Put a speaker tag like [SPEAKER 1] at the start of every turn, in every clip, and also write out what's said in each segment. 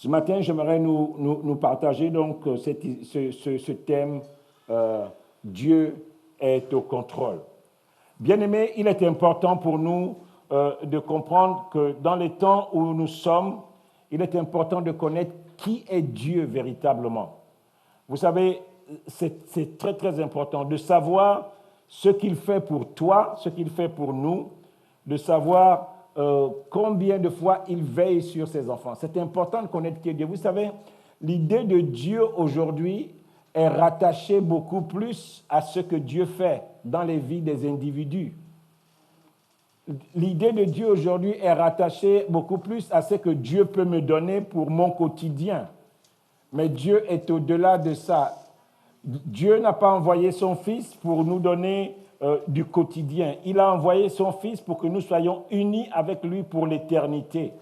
[SPEAKER 1] Ce matin, j'aimerais nous partager donc ce thème Dieu est au contrôle. Bien-aimés, il est important pour nous de comprendre que dans les temps où nous sommes, il est important de connaître qui est Dieu véritablement. Vous savez, c'est très très important de savoir ce qu'il fait pour toi, ce qu'il fait pour nous, de savoir combien de fois il veille sur ses enfants. C'est important de connaître qui est Dieu. Vous savez, l'idée de Dieu aujourd'hui est rattachée beaucoup plus à ce que Dieu fait dans les vies des individus. L'idée de Dieu aujourd'hui est rattachée beaucoup plus à ce que Dieu peut me donner pour mon quotidien. Mais Dieu est au-delà de ça. Dieu n'a pas envoyé son Fils pour nous donner du quotidien. Il a envoyé son Fils pour que nous soyons unis avec lui pour l'éternité.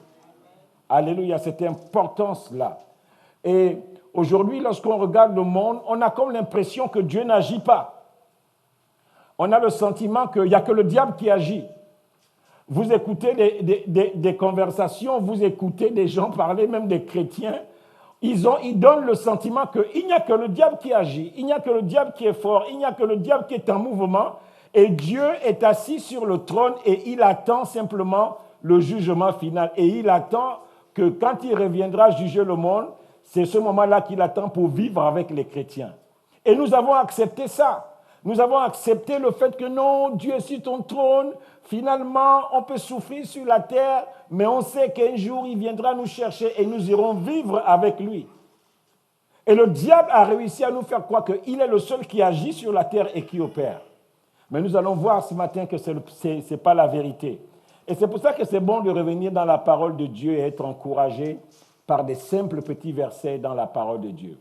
[SPEAKER 1] Alléluia, cette importance-là. Et aujourd'hui, lorsqu'on regarde le monde, on a comme l'impression que Dieu n'agit pas. On a le sentiment qu'il n'y a que le diable qui agit. Vous écoutez des conversations, vous écoutez des gens parler, même des chrétiens, ils donnent le sentiment qu'il n'y a que le diable qui agit, il n'y a que le diable qui est fort, il n'y a que le diable qui est en mouvement, et Dieu est assis sur le trône et il attend simplement le jugement final. Et il attend que quand il reviendra juger le monde, c'est ce moment-là qu'il attend pour vivre avec les chrétiens. Et nous avons accepté ça. Nous avons accepté le fait que non, Dieu est sur ton trône. Finalement, on peut souffrir sur la terre, mais on sait qu'un jour, il viendra nous chercher et nous irons vivre avec lui. Et le diable a réussi à nous faire croire qu'il est le seul qui agit sur la terre et qui opère. Mais nous allons voir ce matin que ce n'est pas la vérité. Et c'est pour ça que c'est bon de revenir dans la parole de Dieu et être encouragé par des simples petits versets dans la parole de Dieu,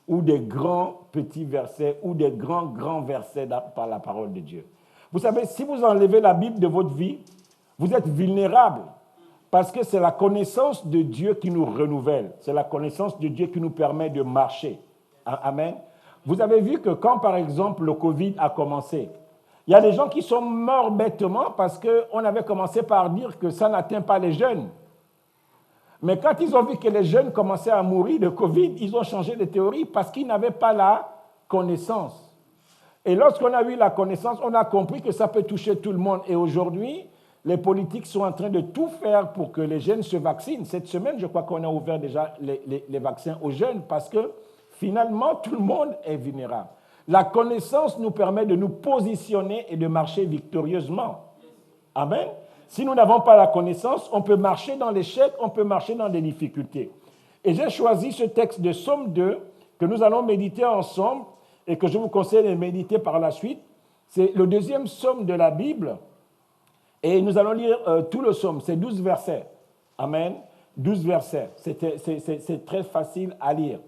[SPEAKER 1] ou des grands petits versets, ou des grands versets par la parole de Dieu. Vous savez, si vous enlevez la Bible de votre vie, vous êtes vulnérable, parce que c'est la connaissance de Dieu qui nous renouvelle, c'est la connaissance de Dieu qui nous permet de marcher. Amen. Vous avez vu que quand, par exemple, le Covid a commencé, il y a des gens qui sont morts bêtement parce qu'on avait commencé par dire que ça n'atteint pas les jeunes. Mais quand ils ont vu que les jeunes commençaient à mourir de Covid, ils ont changé de théorie parce qu'ils n'avaient pas la connaissance. Et lorsqu'on a eu la connaissance, on a compris que ça peut toucher tout le monde. Et aujourd'hui, les politiques sont en train de tout faire pour que les jeunes se vaccinent. Cette semaine, je crois qu'on a ouvert déjà les vaccins aux jeunes parce que finalement, tout le monde est vulnérable. La connaissance nous permet de nous positionner et de marcher victorieusement. Amen. Si nous n'avons pas la connaissance, on peut marcher dans l'échec, on peut marcher dans des difficultés. Et j'ai choisi ce texte de Psaume 2 que nous allons méditer ensemble et que je vous conseille de méditer par la suite. C'est le deuxième psaume de la Bible et nous allons lire tout le psaume. C'est 12 versets. Amen. 12 versets. C'est très facile à lire.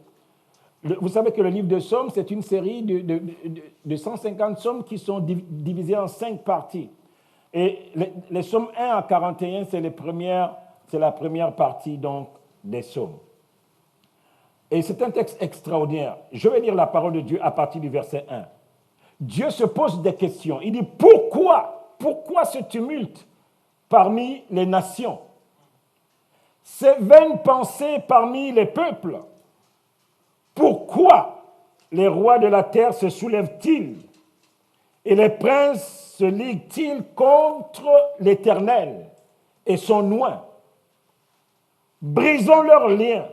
[SPEAKER 1] Vous savez que le livre de Psaumes, c'est une série de 150 psaumes qui sont divisés en 5 parties. Et les psaumes 1 à 41, c'est la première partie donc, des psaumes. Et c'est un texte extraordinaire. Je vais lire la parole de Dieu à partir du verset 1. Dieu se pose des questions. Il dit, pourquoi ce tumulte parmi les nations? Ces vaines pensées parmi les peuples? Pourquoi les rois de la terre se soulèvent-ils et les princes se liguent-ils contre l'Éternel et son oint? Brisons leurs liens,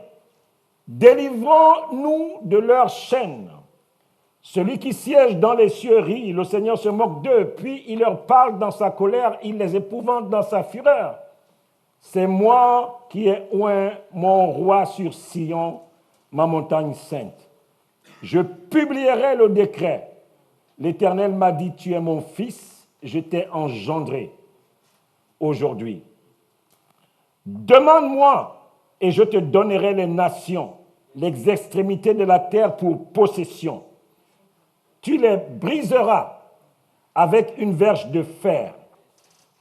[SPEAKER 1] délivrons-nous de leurs chaînes. Celui qui siège dans les cieux rit, le Seigneur se moque d'eux, puis il leur parle dans sa colère, il les épouvante dans sa fureur. C'est moi qui ai oint mon roi sur Sion, ma montagne sainte. Je publierai le décret. L'Éternel m'a dit, tu es mon fils, je t'ai engendré aujourd'hui. Demande-moi et je te donnerai les nations, les extrémités de la terre pour possession. Tu les briseras avec une verge de fer.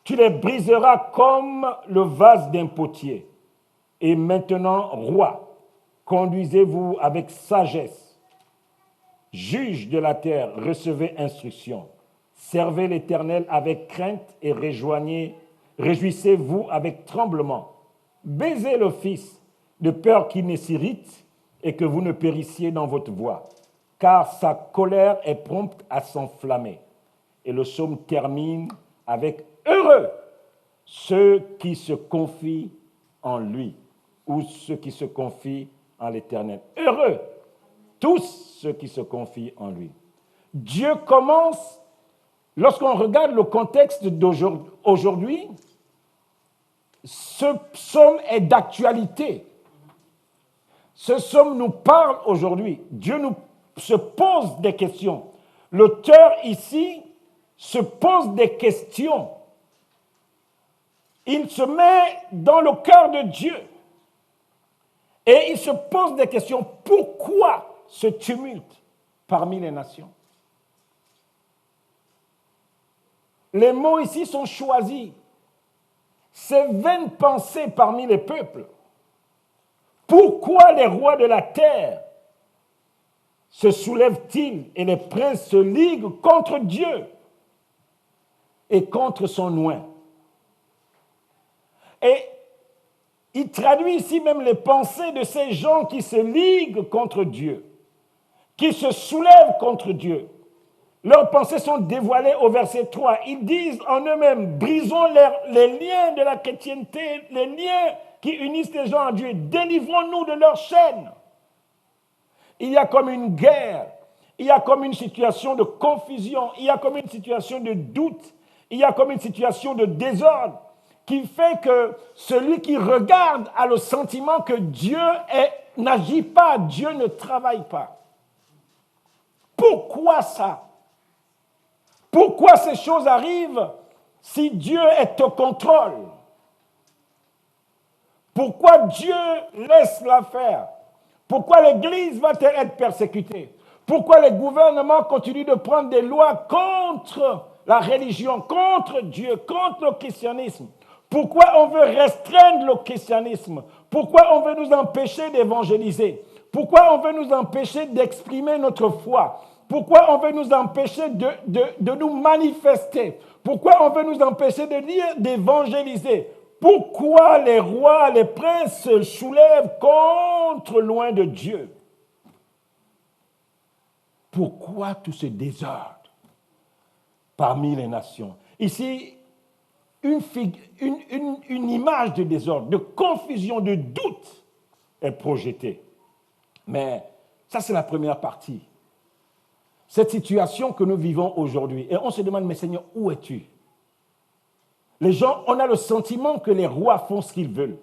[SPEAKER 1] Tu les briseras comme le vase d'un potier. Et maintenant, roi, conduisez-vous avec sagesse. Juge de la terre, recevez instruction. Servez l'Éternel avec crainte et réjouissez-vous avec tremblement. Baisez le Fils, de peur qu'il ne s'irrite et que vous ne périssiez dans votre voie, car sa colère est prompte à s'enflammer. Et le psaume termine avec « Heureux ceux qui se confient en lui » ou ceux qui se confient en l'Éternel. Heureux tous ceux qui se confient en lui. Dieu commence, lorsqu'on regarde le contexte d'aujourd'hui, ce psaume est d'actualité. Ce psaume nous parle aujourd'hui. Dieu se pose des questions. L'auteur ici se pose des questions. Il se met dans le cœur de Dieu. Et il se pose des questions. Pourquoi ce tumulte parmi les nations? Les mots ici sont choisis. Ces vaines pensées parmi les peuples. Pourquoi les rois de la terre se soulèvent-ils et les princes se liguent contre Dieu et contre son oint? Et il traduit ici même les pensées de ces gens qui se liguent contre Dieu, qui se soulèvent contre Dieu. Leurs pensées sont dévoilées au verset 3. Ils disent en eux-mêmes, brisons les liens de la chrétienté, les liens qui unissent les gens à Dieu. Délivrons-nous de leurs chaînes. Il y a comme une guerre, il y a comme une situation de confusion, il y a comme une situation de doute, il y a comme une situation de désordre qui fait que celui qui regarde a le sentiment que Dieu n'agit pas, Dieu ne travaille pas. Pourquoi ça? Pourquoi ces choses arrivent si Dieu est au contrôle? Pourquoi Dieu laisse la faire? Pourquoi l'Église va-t-elle être persécutée? Pourquoi les gouvernements continuent de prendre des lois contre la religion, contre Dieu, contre le christianisme? Pourquoi on veut restreindre le christianisme? Pourquoi on veut nous empêcher d'évangéliser? Pourquoi on veut nous empêcher d'exprimer notre foi? Pourquoi on veut nous empêcher de nous manifester? Pourquoi on veut nous empêcher de lire, d'évangéliser? Pourquoi les rois, les princes se soulèvent contre loin de Dieu? Pourquoi tout ce désordre parmi les nations? Ici, une image de désordre, de confusion, de doute est projetée. Mais ça, c'est la première partie. Cette situation que nous vivons aujourd'hui. Et on se demande, mais Seigneur, où es-tu? Les gens, on a le sentiment que les rois font ce qu'ils veulent.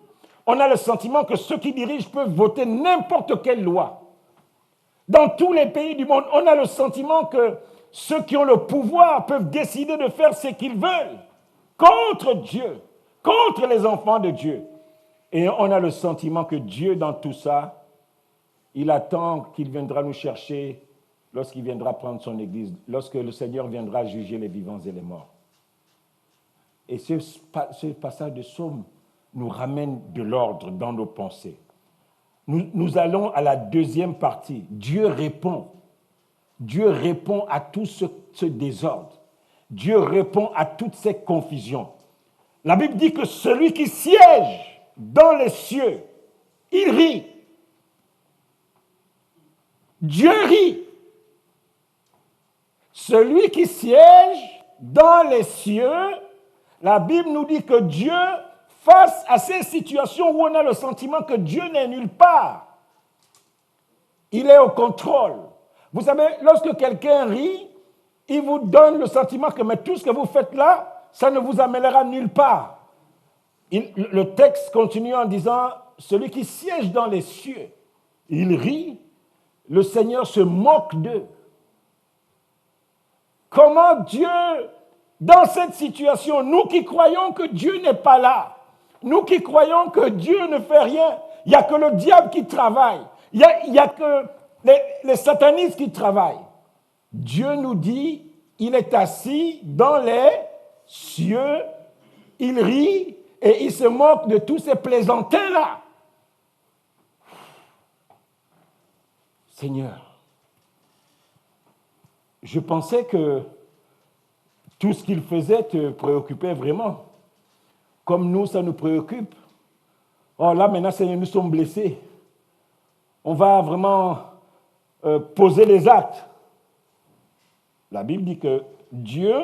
[SPEAKER 1] On a le sentiment que ceux qui dirigent peuvent voter n'importe quelle loi. Dans tous les pays du monde, on a le sentiment que ceux qui ont le pouvoir peuvent décider de faire ce qu'ils veulent contre Dieu, contre les enfants de Dieu. Et on a le sentiment que Dieu, dans tout ça, il attend qu'il viendra nous chercher lorsqu'il viendra prendre son Église, lorsque le Seigneur viendra juger les vivants et les morts. Et ce passage de Psaume nous ramène de l'ordre dans nos pensées. Nous allons à la deuxième partie. Dieu répond. Dieu répond à tout ce désordre. Dieu répond à toutes ces confusions. La Bible dit que celui qui siège dans les cieux, il rit. Dieu rit. Celui qui siège dans les cieux, la Bible nous dit que Dieu, face à ces situations où on a le sentiment que Dieu n'est nulle part, il est au contrôle. Vous savez, lorsque quelqu'un rit, il vous donne le sentiment que mais tout ce que vous faites là, ça ne vous amènera nulle part. Le texte continue en disant, celui qui siège dans les cieux, il rit, le Seigneur se moque d'eux. Comment Dieu, dans cette situation, nous qui croyons que Dieu n'est pas là, nous qui croyons que Dieu ne fait rien, il n'y a que le diable qui travaille, il n'y a que les satanistes qui travaillent. Dieu nous dit, il est assis dans les cieux, il rit et il se moque de tous ces plaisantins-là. Seigneur, je pensais que tout ce qu'il faisait te préoccupait vraiment. Comme nous, ça nous préoccupe. Oh là, maintenant, Seigneur, nous sommes blessés. On va vraiment poser les actes. La Bible dit que Dieu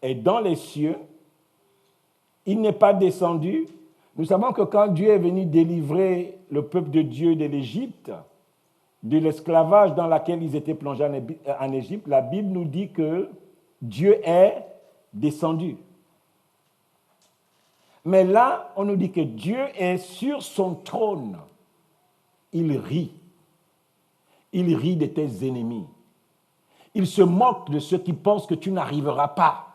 [SPEAKER 1] est dans les cieux. Il n'est pas descendu. Nous savons que quand Dieu est venu délivrer le peuple de Dieu de l'Égypte, de l'esclavage dans lequel ils étaient plongés en Égypte, la Bible nous dit que Dieu est descendu. Mais là, on nous dit que Dieu est sur son trône. Il rit. Il rit de tes ennemis. Il se moque de ceux qui pensent que tu n'arriveras pas.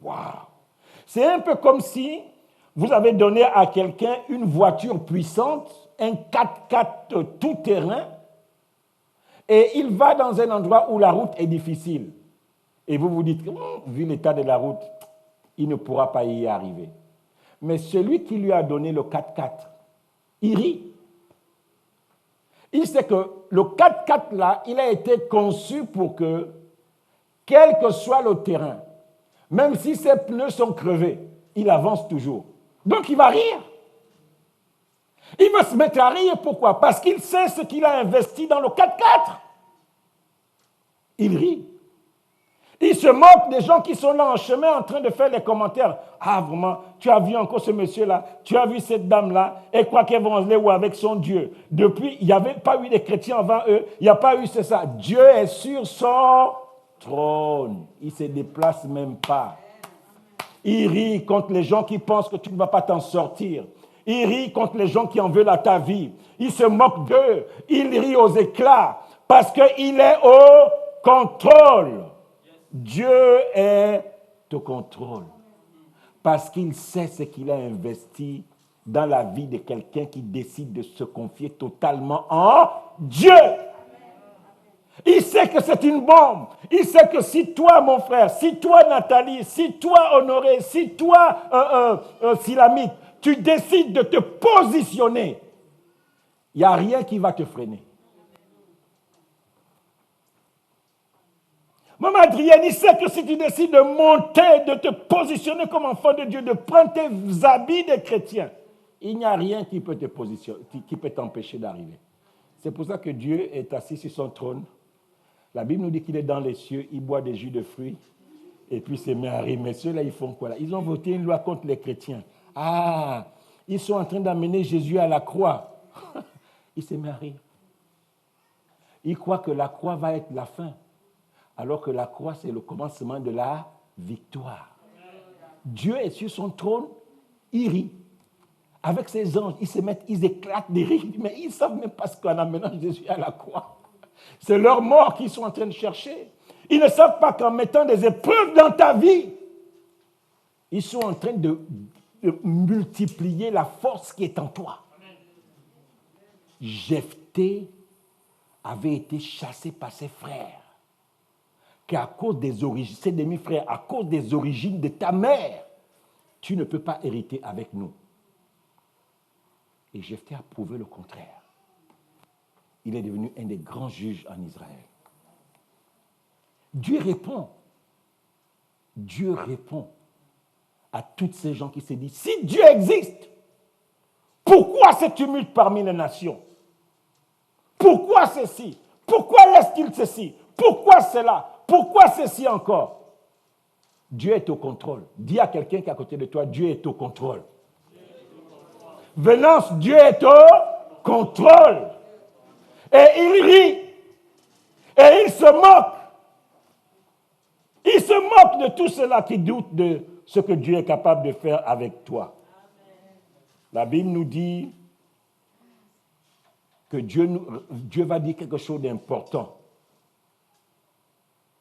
[SPEAKER 1] Waouh! C'est un peu comme si vous avez donné à quelqu'un une voiture puissante, un 4x4 tout-terrain, et il va dans un endroit où la route est difficile. Et vous vous dites, vu l'état de la route, il ne pourra pas y arriver. Mais celui qui lui a donné le 4x4, il rit. Il sait que le 4x4 là, il a été conçu pour que, quel que soit le terrain, même si ses pneus sont crevés, il avance toujours. Donc il va rire. Il va se mettre à rire, pourquoi? Parce qu'il sait ce qu'il a investi dans le 4x4. Il rit. Il se moque des gens qui sont là en chemin en train de faire les commentaires. Ah, vraiment, tu as vu encore ce monsieur-là, tu as vu cette dame-là, et quoi qu'elle va aller ou avec son Dieu. Depuis, il n'y avait pas eu des chrétiens avant eux, il n'y a pas eu ça. Dieu est sur son trône. Il ne se déplace même pas. Il rit contre les gens qui pensent que tu ne vas pas t'en sortir. Il rit contre les gens qui en veulent à ta vie. Il se moque d'eux. Il rit aux éclats parce qu'il est au contrôle. Dieu est au contrôle parce qu'il sait ce qu'il a investi dans la vie de quelqu'un qui décide de se confier totalement en Dieu. Il sait que c'est une bombe. Il sait que si toi, mon frère, si toi, Nathalie, si toi, Honoré, si toi, Silamite, tu décides de te positionner, il n'y a rien qui va te freiner. Maman Adrienne, il sait que si tu décides de monter, de te positionner comme enfant de Dieu, de prendre tes habits de chrétien, il n'y a rien qui peut te positionner, qui peut t'empêcher d'arriver. C'est pour ça que Dieu est assis sur son trône. La Bible nous dit qu'il est dans les cieux, il boit des jus de fruits, et puis c'est met à rire. Mais ceux-là, ils font quoi là? Ils ont voté une loi contre les chrétiens. Ah, ils sont en train d'amener Jésus à la croix. Il se met à rire. Il croit que la croix va être la fin. Alors que la croix, c'est le commencement de la victoire. Dieu est sur son trône, il rit. Avec ses anges, ils se mettent, ils éclatent des rires. Mais ils ne savent même pas ce qu'en amenant Jésus à la croix. C'est leur mort qu'ils sont en train de chercher. Ils ne savent pas qu'en mettant des épreuves dans ta vie, ils sont en train de multiplier la force qui est en toi. Jephthé avait été chassé par ses frères. Qu'à cause des origines, ses demi-frères, à cause des origines de ta mère, tu ne peux pas hériter avec nous. Et Jephthé a prouvé le contraire. Il est devenu un des grands juges en Israël. Dieu répond. Dieu répond à tous ces gens qui se disent, si Dieu existe, pourquoi ce tumulte parmi les nations? Pourquoi ceci? Pourquoi laisse-t-il ceci? Pourquoi cela? Pourquoi ceci encore? Dieu est au contrôle. Dis à quelqu'un qui est à côté de toi, Dieu est au contrôle. Venance, Dieu est au contrôle. Et il rit. Et il se moque. Il se moque de tous ceux-là qui doutent de ce que Dieu est capable de faire avec toi. La Bible nous dit que Dieu va dire quelque chose d'important.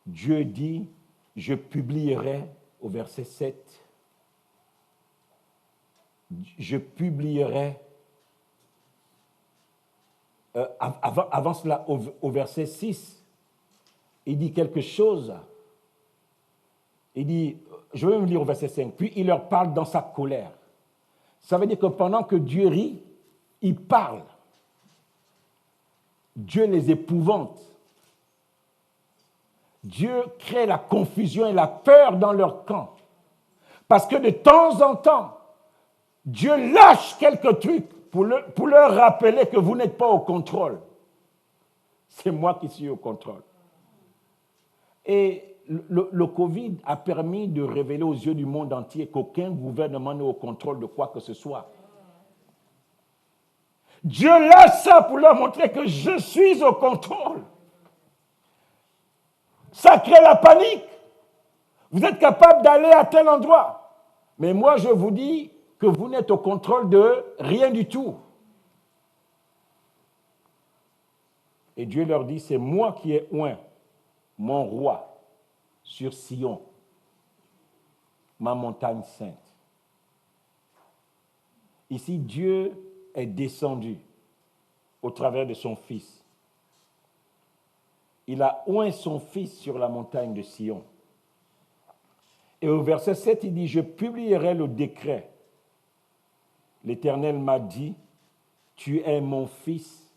[SPEAKER 1] Dieu dit, je publierai, au verset 7, je publierai, avant cela, au verset 6, il dit quelque chose. Il dit, je vais me lire au verset 5, puis il leur parle dans sa colère. Ça veut dire que pendant que Dieu rit, il parle. Dieu les épouvante. Dieu crée la confusion et la peur dans leur camp. Parce que de temps en temps, Dieu lâche quelques trucs pour leur rappeler que vous n'êtes pas au contrôle. C'est moi qui suis au contrôle. Et le Covid a permis de révéler aux yeux du monde entier qu'aucun gouvernement n'est au contrôle de quoi que ce soit. Dieu lâche ça pour leur montrer que je suis au contrôle. Ça crée la panique. Vous êtes capable d'aller à tel endroit. Mais moi, je vous dis que vous n'êtes au contrôle de rien du tout. Et Dieu leur dit, c'est moi qui ai oint mon roi sur Sion, ma montagne sainte. Ici, Dieu est descendu au travers de son Fils. Il a oint son Fils sur la montagne de Sion. Et au verset 7, il dit, je publierai le décret. L'Éternel m'a dit, tu es mon Fils,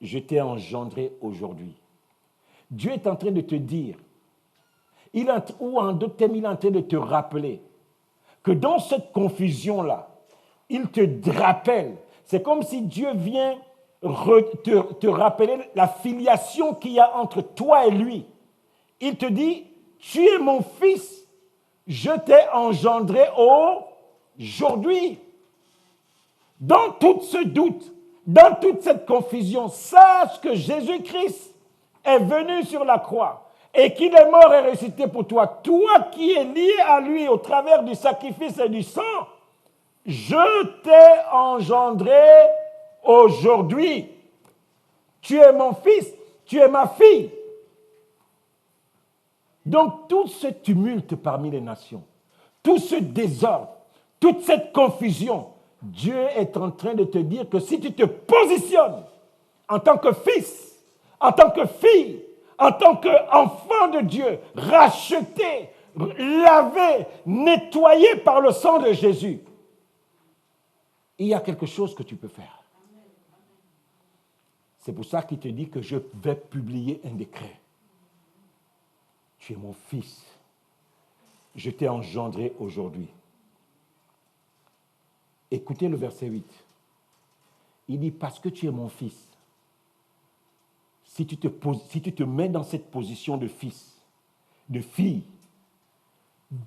[SPEAKER 1] je t'ai engendré aujourd'hui. Dieu est en train de te dire, ou en d'autres termes, il est en train de te rappeler que dans cette confusion-là, il te rappelle. C'est comme si Dieu vient te rappeler la filiation qu'il y a entre toi et lui. Il te dit, tu es mon fils, je t'ai engendré aujourd'hui. Dans tout ce doute, dans toute cette confusion, sache que Jésus-Christ est venu sur la croix et qu'il est mort et ressuscité pour toi. Toi qui es lié à lui au travers du sacrifice et du sang, je t'ai engendré aujourd'hui. Tu es mon fils, tu es ma fille. Donc tout ce tumulte parmi les nations, tout ce désordre, toute cette confusion, Dieu est en train de te dire que si tu te positionnes en tant que fils, en tant que fille, en tant qu'enfant de Dieu, racheté, lavé, nettoyé par le sang de Jésus, il y a quelque chose que tu peux faire. C'est pour ça qu'il te dit que je vais publier un décret. Tu es mon fils. Je t'ai engendré aujourd'hui. Écoutez le verset 8. Il dit, parce que tu es mon fils, si tu te mets dans cette position de fils, de fille,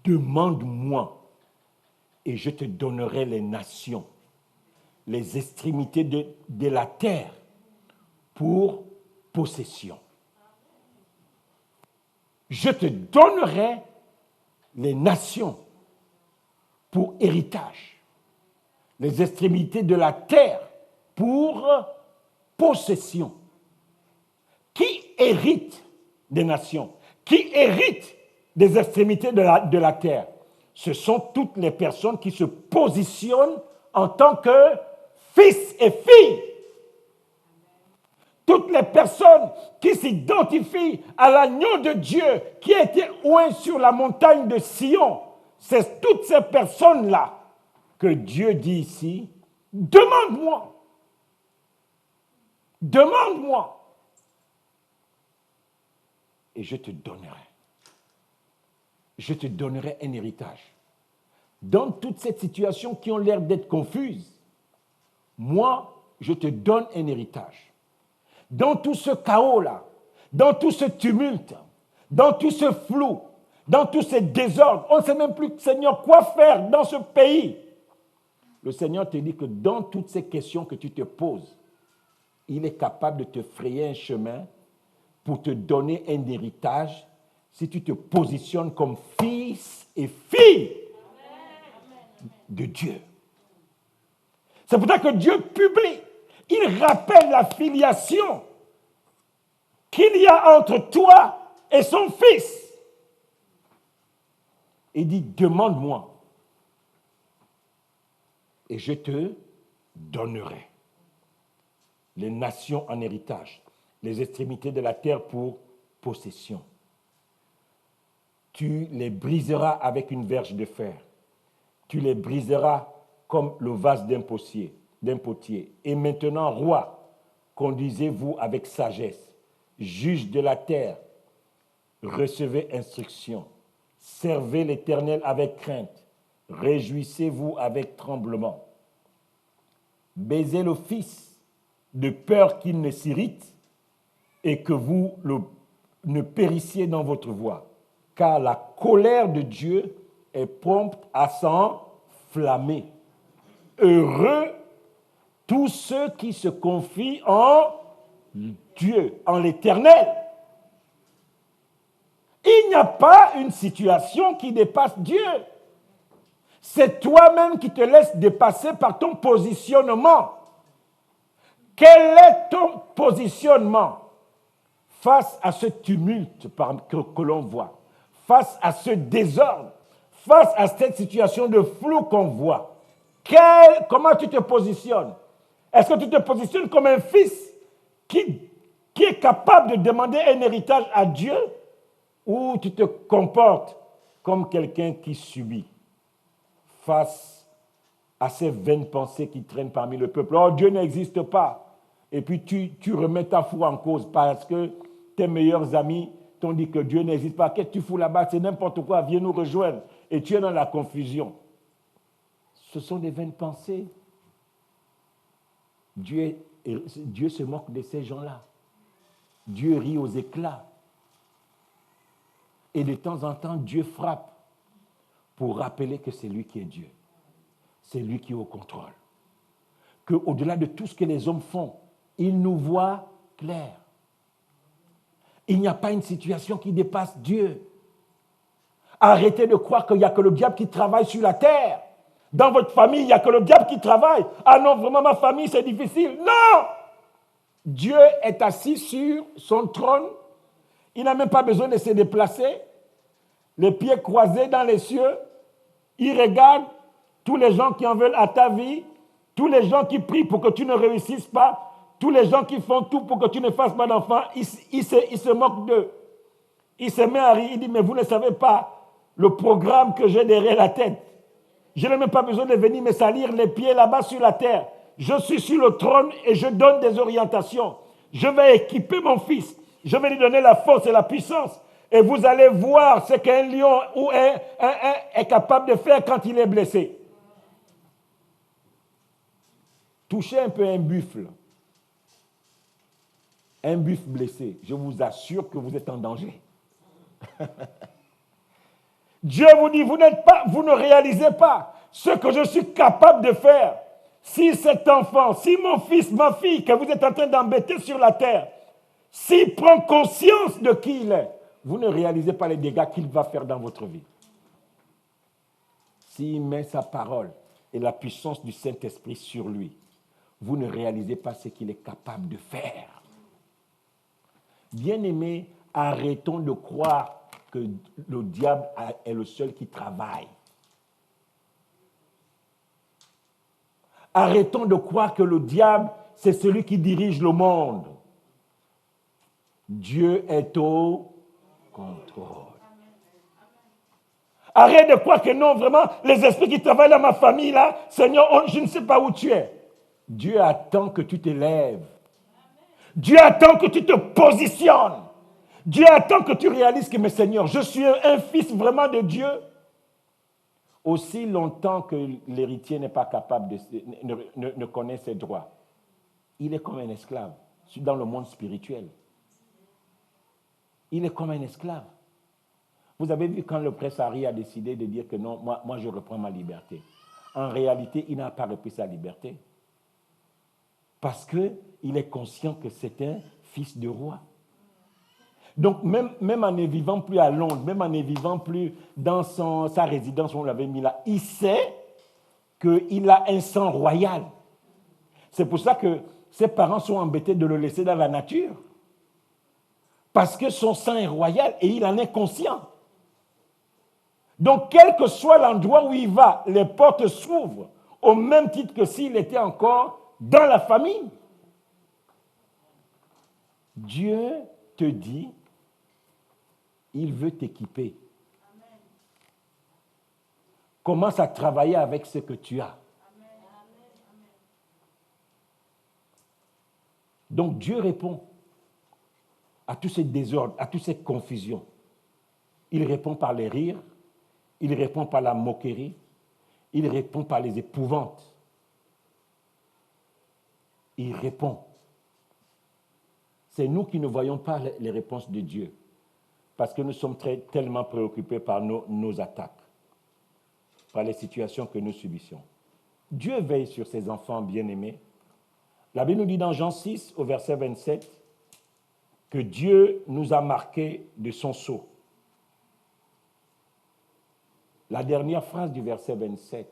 [SPEAKER 1] demande-moi et je te donnerai les nations, les extrémités de la terre pour possession. Je te donnerai les nations pour héritage, les extrémités de la terre pour possession. Qui hérite des nations? Qui hérite des extrémités de la terre? Ce sont toutes les personnes qui se positionnent en tant que fils et filles. Toutes les personnes qui s'identifient à l'agneau de Dieu qui a été oint sur la montagne de Sion, c'est toutes ces personnes-là que Dieu dit ici, demande-moi. Demande-moi. Et je te donnerai. Je te donnerai un héritage. Dans toute cette situation qui ont l'air d'être confuses, moi, je te donne un héritage. Dans tout ce chaos-là, dans tout ce tumulte, dans tout ce flou, dans tous ces désordres, on ne sait même plus, Seigneur, quoi faire dans ce pays. Le Seigneur te dit que dans toutes ces questions que tu te poses, il est capable de te frayer un chemin pour te donner un héritage si tu te positionnes comme fils et fille de Dieu. C'est pour ça que Dieu publie. Il rappelle la filiation qu'il y a entre toi et son fils. Il dit, demande-moi et je te donnerai les nations en héritage, les extrémités de la terre pour possession. Tu les briseras avec une verge de fer. Tu les briseras comme le vase d'un potier. Et maintenant, roi, conduisez-vous avec sagesse. Juge de la terre, recevez instruction. Servez l'Éternel avec crainte. Réjouissez-vous avec tremblement. baisez le Fils, de peur qu'il ne s'irrite et que vous ne périssiez dans votre voie. Car la colère de Dieu est prompte à s'enflammer. Heureux tous ceux qui se confient en Dieu, en l'Éternel. Il n'y a pas une situation qui dépasse Dieu. C'est toi-même qui te laisses dépasser par ton positionnement. Quel est ton positionnement face à ce tumulte que l'on voit, face à ce désordre, face à cette situation de flou qu'on voit? Comment tu te positionnes? Est-ce que tu te positionnes comme un fils qui est capable de demander un héritage à Dieu, ou tu te comportes comme quelqu'un qui subit face à ces vaines pensées qui traînent parmi le peuple? Oh, Dieu n'existe pas. Et puis tu remets ta foi en cause parce que tes meilleurs amis t'ont dit que Dieu n'existe pas. Qu'est-ce que tu fous là-bas? C'est n'importe quoi, viens nous rejoindre. Et tu es dans la confusion. Ce sont des vaines pensées. Dieu se moque de ces gens-là. Dieu rit aux éclats. Et de temps en temps, Dieu frappe pour rappeler que c'est lui qui est Dieu. C'est lui qui est au contrôle. Qu'au-delà de tout ce que les hommes font, il nous voit clair. Il n'y a pas une situation qui dépasse Dieu. Arrêtez de croire qu'il n'y a que le diable qui travaille sur la terre. Dans votre famille, il n'y a que le diable qui travaille. Ah non, vraiment, ma famille, c'est difficile. Non! Dieu est assis sur son trône. Il n'a même pas besoin de se déplacer. Les pieds croisés dans les cieux. Il regarde tous les gens qui en veulent à ta vie. Tous les gens qui prient pour que tu ne réussisses pas. Tous les gens qui font tout pour que tu ne fasses pas d'enfant. Il se moque d'eux. Il se met à rire. Il dit, mais vous ne savez pas le programme que j'ai derrière la tête. Je n'ai même pas besoin de venir me salir les pieds là-bas sur la terre. Je suis sur le trône et je donne des orientations. Je vais équiper mon fils. Je vais lui donner la force et la puissance. Et vous allez voir ce qu'un lion ou est capable de faire quand il est blessé. Touchez un peu un buffle. Un buffle blessé. Je vous assure que vous êtes en danger. Dieu vous dit, vous ne réalisez pas ce que je suis capable de faire. Si cet enfant, si mon fils, ma fille, que vous êtes en train d'embêter sur la terre, s'il prend conscience de qui il est, vous ne réalisez pas les dégâts qu'il va faire dans votre vie. S'il met sa parole et la puissance du Saint-Esprit sur lui, vous ne réalisez pas ce qu'il est capable de faire. Bien-aimés, arrêtons de croire que le diable est le seul qui travaille. Arrêtons de croire que le diable, c'est celui qui dirige le monde. Dieu est au contrôle. Arrête de croire que non, vraiment, les esprits qui travaillent dans ma famille, là, Seigneur, je ne sais pas où tu es. Dieu attend que tu te lèves. Dieu attend que tu te positionnes. Dieu attend que tu réalises que, mais Seigneur, je suis un fils vraiment de Dieu. Aussi longtemps que l'héritier n'est pas capable ne connaît ses droits, il est comme un esclave dans le monde spirituel. Il est comme un esclave. Vous avez vu quand le prince Harry a décidé de dire que non, moi je reprends ma liberté. En réalité, il n'a pas repris sa liberté. Parce qu'il est conscient que c'est un fils de roi. Donc, même en ne vivant plus à Londres, même en ne vivant plus dans sa résidence où on l'avait mis là, il sait qu'il a un sang royal. C'est pour ça que ses parents sont embêtés de le laisser dans la nature. Parce que son sang est royal et il en est conscient. Donc, quel que soit l'endroit où il va, les portes s'ouvrent au même titre que s'il était encore dans la famille. Dieu te dit, il veut t'équiper. Commence à travailler avec ce que tu as. Donc Dieu répond à tous ces désordres, à toutes ces confusions. Il répond par les rires, il répond par la moquerie, il répond par les épouvantes. il répond. C'est nous qui ne voyons pas les réponses de Dieu, parce que nous sommes tellement préoccupés par nos attaques, par les situations que nous subissons. Dieu veille sur ses enfants bien-aimés. La Bible nous dit dans Jean 6, au verset 27, que Dieu nous a marqués de son sceau. La dernière phrase du verset 27,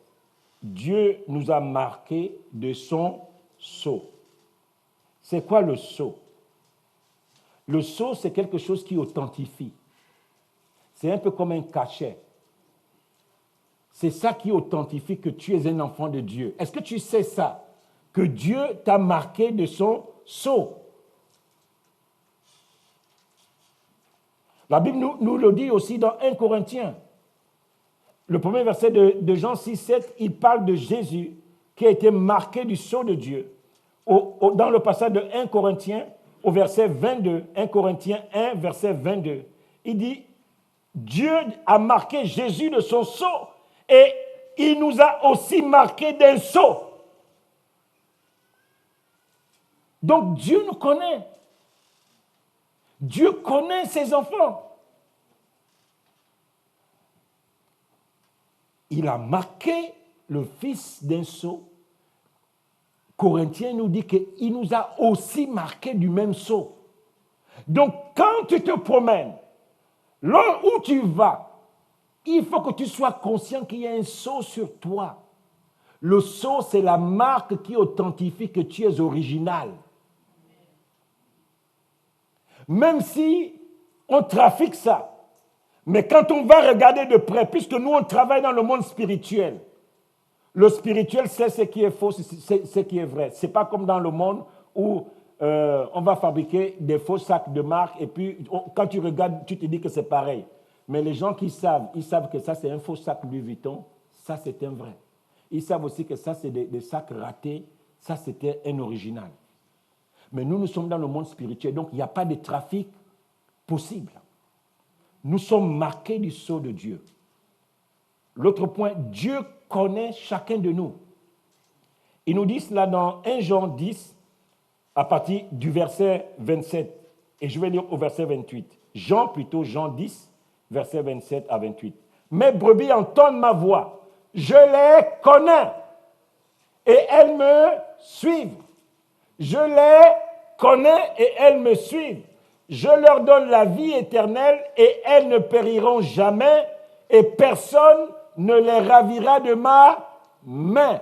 [SPEAKER 1] Dieu nous a marqués de son sceau. C'est quoi le sceau? Le sceau, c'est quelque chose qui authentifie. C'est un peu comme un cachet. C'est ça qui authentifie que tu es un enfant de Dieu. Est-ce que tu sais ça? Que Dieu t'a marqué de son sceau. La Bible nous le dit aussi dans 1 Corinthiens. Le premier verset de Jean 6, 7, il parle de Jésus qui a été marqué du sceau de Dieu. Dans le passage de 1 Corinthiens, au verset 22, 1 Corinthiens 1, verset 22, il dit, Dieu a marqué Jésus de son sceau et il nous a aussi marqué d'un sceau. Donc Dieu nous connaît. Dieu connaît ses enfants. Il a marqué le fils d'un sceau. Corinthiens nous dit qu'il nous a aussi marqué du même sceau. Donc quand tu te promènes, là où tu vas, il faut que tu sois conscient qu'il y a un sceau sur toi. Le sceau, c'est la marque qui authentifie que tu es original. Même si on trafique ça, mais quand on va regarder de près, puisque nous on travaille dans le monde spirituel, le spirituel c'est ce qui est faux, c'est ce qui est vrai. Ce n'est pas comme dans le monde où on va fabriquer des faux sacs de marque et puis quand tu regardes, tu te dis que c'est pareil. Mais les gens qui savent, ils savent que ça c'est un faux sac Louis Vuitton, ça c'est un vrai. Ils savent aussi que ça c'est des sacs ratés, ça c'était un original. Mais nous sommes dans le monde spirituel, donc il n'y a pas de trafic possible. Nous sommes marqués du sceau de Dieu. L'autre point, Dieu connaît chacun de nous. Il nous dit cela dans 1 Jean 10, à partir du verset 27. Et je vais lire au verset 28. Jean 10, verset 27 à 28. Mes brebis entendent ma voix. Je les connais. Et elles me suivent. Je les connais et elles me suivent. Je leur donne la vie éternelle et elles ne périront jamais et personne ne les ravira de ma main.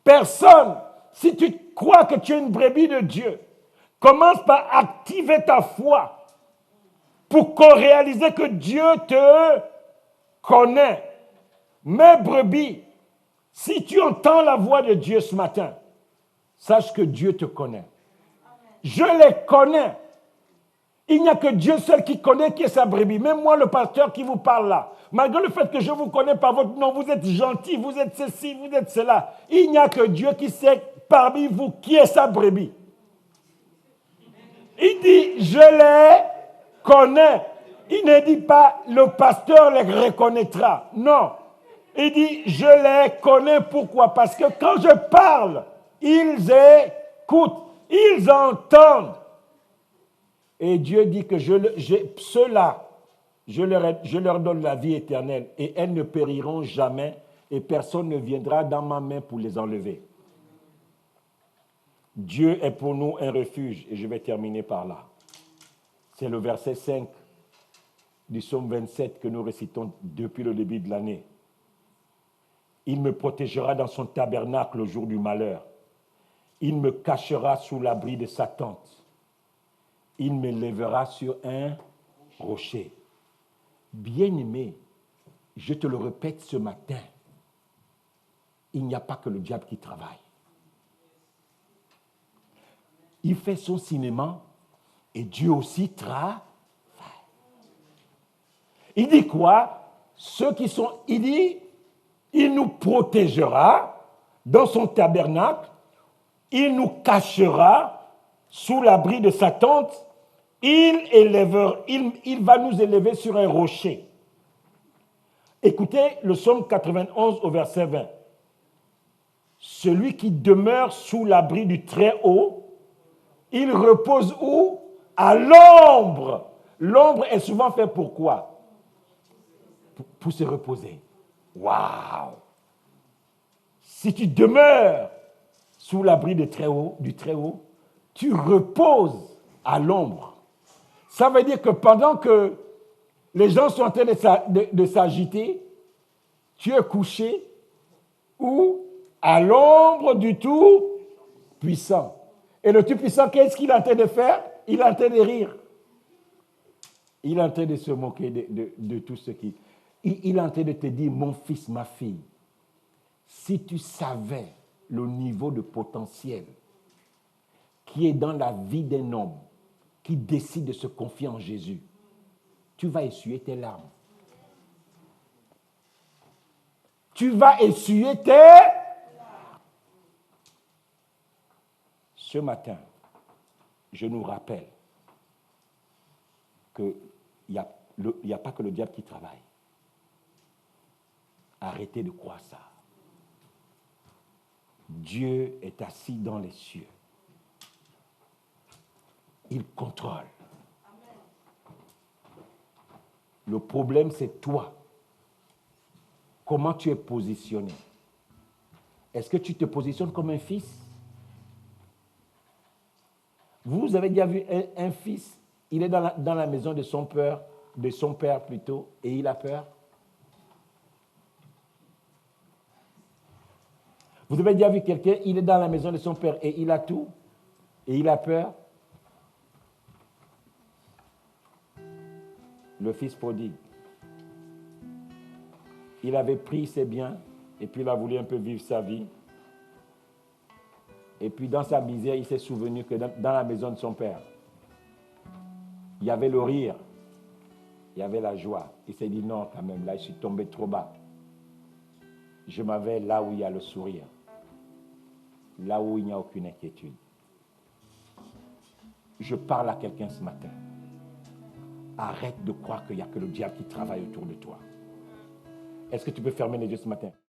[SPEAKER 1] Personne. Si tu crois que tu es une brebis de Dieu, commence par activer ta foi pour réaliser que Dieu te connaît. Mes brebis, si tu entends la voix de Dieu ce matin, sache que Dieu te connaît. Je les connais. Il n'y a que Dieu seul qui connaît qui est sa brebis. Même moi, le pasteur qui vous parle là, malgré le fait que je vous connais par votre nom, vous êtes gentil, vous êtes ceci, vous êtes cela. Il n'y a que Dieu qui sait parmi vous qui est sa brebis. Il dit, je les connais. Il ne dit pas, le pasteur les reconnaîtra. Non. Il dit, je les connais. Pourquoi? Parce que quand je parle, ils écoutent, ils entendent. Et Dieu dit que ceux-là, je leur donne la vie éternelle et elles ne périront jamais et personne ne viendra dans ma main pour les enlever. Dieu est pour nous un refuge et je vais terminer par là. C'est le verset 5 du psaume 27 que nous récitons depuis le début de l'année. Il me protégera dans son tabernacle au jour du malheur. Il me cachera sous l'abri de sa tente. Il me lèvera sur un rocher. Bien-aimé, je te le répète ce matin, il n'y a pas que le diable qui travaille. Il fait son cinéma et Dieu aussi travaille. Il dit quoi? Il dit, il nous protégera dans son tabernacle, il nous cachera sous l'abri de sa tente, il va nous élever sur un rocher. Écoutez le psaume 91 au verset 20. Celui qui demeure sous l'abri du Très-Haut, il repose où? À l'ombre. L'ombre est souvent faite pour quoi? Pour se reposer. Waouh! Si tu demeures sous l'abri du Très-Haut, tu reposes à l'ombre. Ça veut dire que pendant que les gens sont en train de s'agiter, tu es couché ou à l'ombre du Tout-Puissant. Et le Tout-Puissant, qu'est-ce qu'il est en train de faire? Il est en train de rire. Il est en train de se moquer de tout ce qui... Il est en train de te dire, mon fils, ma fille, si tu savais le niveau de potentiel qui est dans la vie d'un homme qui décide de se confier en Jésus, tu vas essuyer tes larmes. Tu vas essuyer tes larmes. Ce matin, je nous rappelle qu'il n'y a pas que le diable qui travaille. Arrêtez de croire ça. Dieu est assis dans les cieux. Il contrôle. Le problème, c'est toi. Comment tu es positionné? Est-ce que tu te positionnes comme un fils? Vous avez déjà vu un fils, il est dans la maison de son père plutôt, et il a peur? Vous avez déjà vu quelqu'un, il est dans la maison de son père et il a tout, et il a peur? Le fils prodigue. Il avait pris ses biens, et puis il a voulu un peu vivre sa vie. Et puis dans sa misère, il s'est souvenu que dans la maison de son père, il y avait le rire, il y avait la joie. Il s'est dit non, quand même, là je suis tombé trop bas. Je m'en vais là où il y a le sourire, là où il n'y a aucune inquiétude. Je parle à quelqu'un ce matin. Arrête de croire qu'il n'y a que le diable qui travaille autour de toi. Est-ce que tu peux fermer les yeux ce matin?